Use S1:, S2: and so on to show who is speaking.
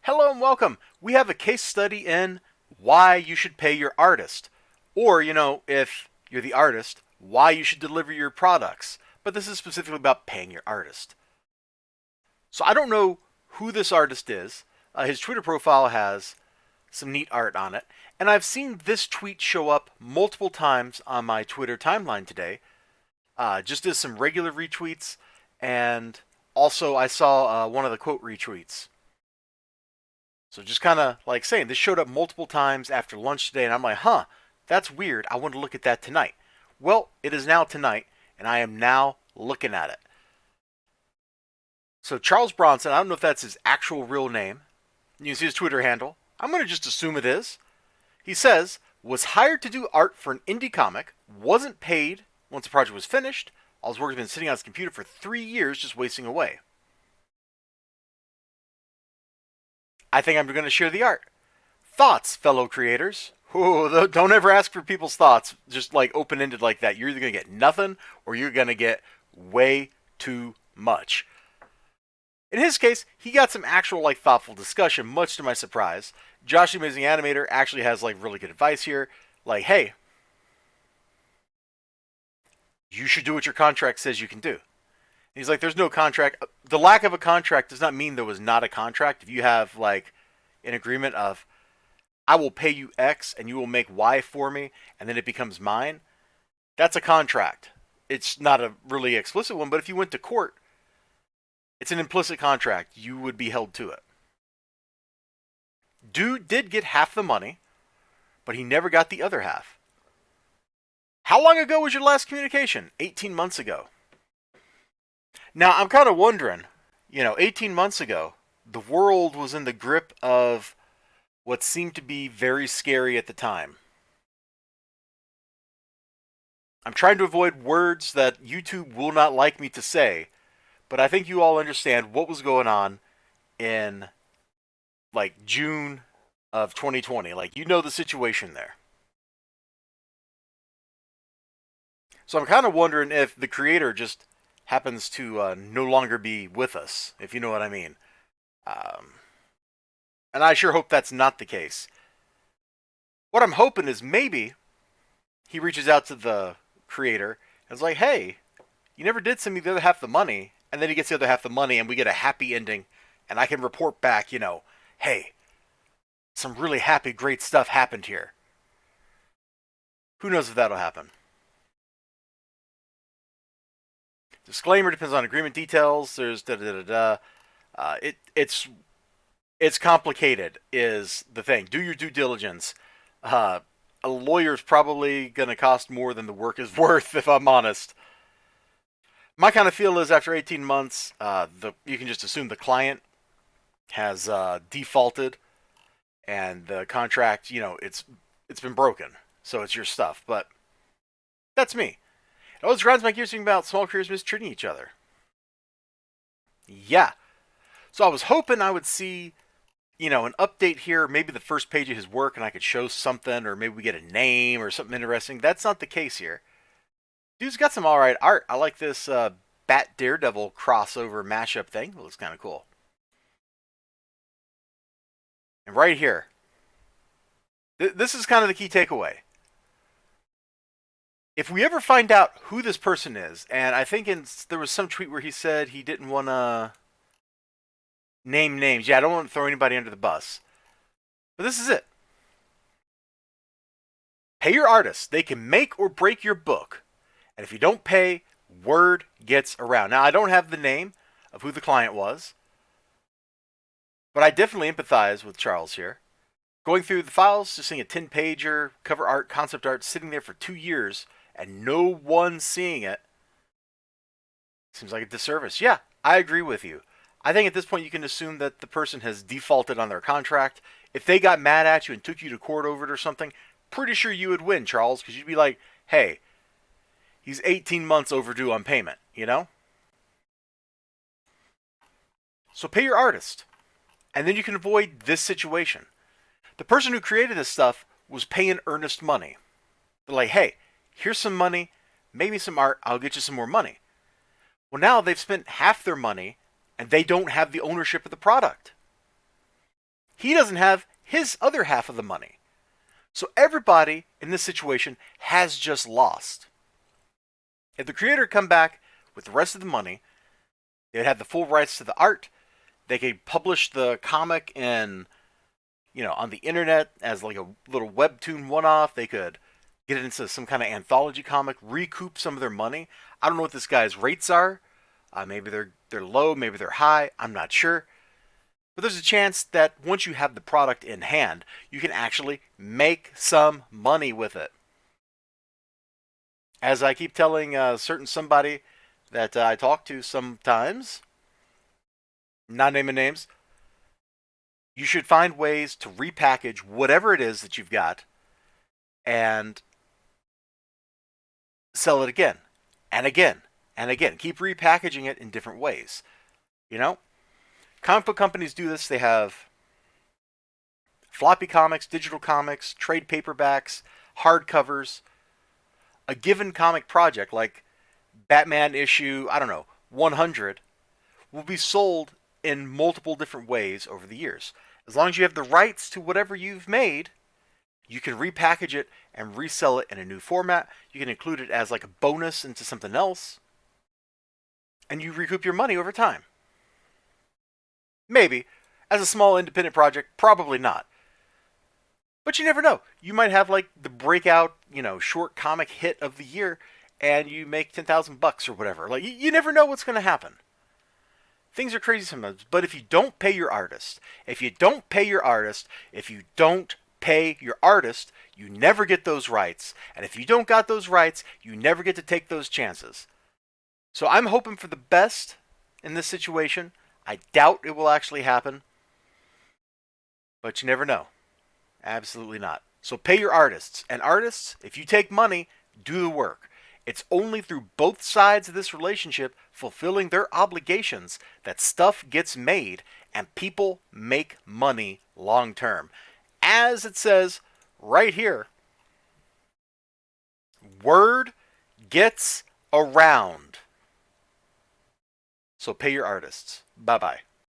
S1: Hello and welcome. We have a case study in why you should pay your artist. Or, if you're the artist, why you should deliver your products. But this is specifically about paying your artist. So I don't know who this artist is. His Twitter profile has some neat art on it. And I've seen this tweet show up multiple times on my Twitter timeline today. Just as some regular retweets. And also I saw one of the quote retweets. So just kind of like saying, this showed up multiple times after lunch today, and I'm like, that's weird. I want to look at that tonight. Well, it is now tonight, and I am now looking at it. So Charles Bronson, I don't know if that's his actual real name. You can see his Twitter handle. I'm going to just assume it is. He says, was hired to do art for an indie comic, wasn't paid once the project was finished. All his work has been sitting on his computer for 3 years just wasting away. I think I'm going to share the art. Thoughts, fellow creators? Oh, don't ever ask for people's thoughts just like open-ended like that. You're either going to get nothing or you're going to get way too much. In his case, he got some actual like thoughtful discussion, much to my surprise. Josh the Amazing Animator actually has like really good advice here. Like, hey, you should do what your contract says you can do. He's like, there's no contract. The lack of a contract does not mean there was not a contract. If you have like an agreement of, I will pay you X and you will make Y for me, and then it becomes mine, that's a contract. It's not a really explicit one, but if you went to court, it's an implicit contract. You would be held to it. Dude did get half the money, but he never got the other half. How long ago was your last communication? 18 months ago. Now, I'm kind of wondering, 18 months ago, the world was in the grip of what seemed to be very scary at the time. I'm trying to avoid words that YouTube will not like me to say, but I think you all understand what was going on in, like, June of 2020. Like, you know the situation there. So I'm kind of wondering if the creator just happens to no longer be with us, if you know what I mean. And I sure hope that's not the case. What I'm hoping is maybe he reaches out to the creator and is like, hey, you never did send me the other half of the money. And then he gets the other half of the money and we get a happy ending. And I can report back, hey, some really happy, great stuff happened here. Who knows if that'll happen. Disclaimer, depends on agreement details. There's da-da-da-da. It's complicated is the thing. Do your due diligence. A lawyer's probably going to cost more than the work is worth, if I'm honest. My kind of feel is after 18 months, you can just assume the client has defaulted and the contract, it's been broken. So it's your stuff. But that's me. It always grinds my gears thinking about small creators mistreating each other. Yeah. So I was hoping I would see, an update here, maybe the first page of his work, and I could show something, or maybe we get a name or something interesting. That's not the case here. Dude's got some alright art. I like this Bat Daredevil crossover mashup thing. It looks kind of cool. And right here, this is kind of the key takeaway. If we ever find out who this person is, and I think there was some tweet where he said he didn't want to name names. Yeah, I don't want to throw anybody under the bus. But this is it. Pay your artists. They can make or break your book. And if you don't pay, word gets around. Now, I don't have the name of who the client was, but I definitely empathize with Charles here. Going through the files, just seeing a 10-pager, cover art, concept art, sitting there for 2 years, and no one seeing it, seems like a disservice. Yeah, I agree with you. I think at this point you can assume that the person has defaulted on their contract. If they got mad at you and took you to court over it or something, pretty sure you would win, Charles, because you'd be like, hey, he's 18 months overdue on payment, So pay your artist, and then you can avoid this situation. The person who created this stuff was paying earnest money. They're like, hey, here's some money, maybe some art, I'll get you some more money. Well, now they've spent half their money and they don't have the ownership of the product. he doesn't have his other half of the money. So everybody in this situation has just lost. If the creator had come back with the rest of the money, they would have the full rights to the art. They could publish the comic in, on the internet as like a little webtoon one-off. They could get it into some kind of anthology comic, recoup some of their money. I don't know what this guy's rates are. Maybe they're low, maybe they're high. I'm not sure. But there's a chance that once you have the product in hand, you can actually make some money with it. As I keep telling certain somebody that I talk to sometimes, not naming names, you should find ways to repackage whatever it is that you've got and sell it again and again and again. Keep repackaging it in different ways. Comic book companies do this. They have floppy comics, digital comics, trade paperbacks, hardcovers. A given comic project like Batman issue, 100, will be sold in multiple different ways over the years. As long as you have the rights to whatever you've made, you can repackage it and resell it in a new format. You can include it as like a bonus into something else, and you recoup your money over time. Maybe. As a small independent project, probably not. But you never know. You might have like the breakout, short comic hit of the year, and you make $10,000 or whatever. Like you never know what's going to happen. Things are crazy sometimes. But if you don't pay your artist, you never get those rights. And if you don't got those rights, you never get to take those chances. So I'm hoping for the best in this situation. I doubt it will actually happen. But you never know. Absolutely not. So pay your artists. And artists, if you take money, do the work. It's only through both sides of this relationship fulfilling their obligations that stuff gets made and people make money long term. As it says right here, word gets around. So pay your artists. Bye-bye.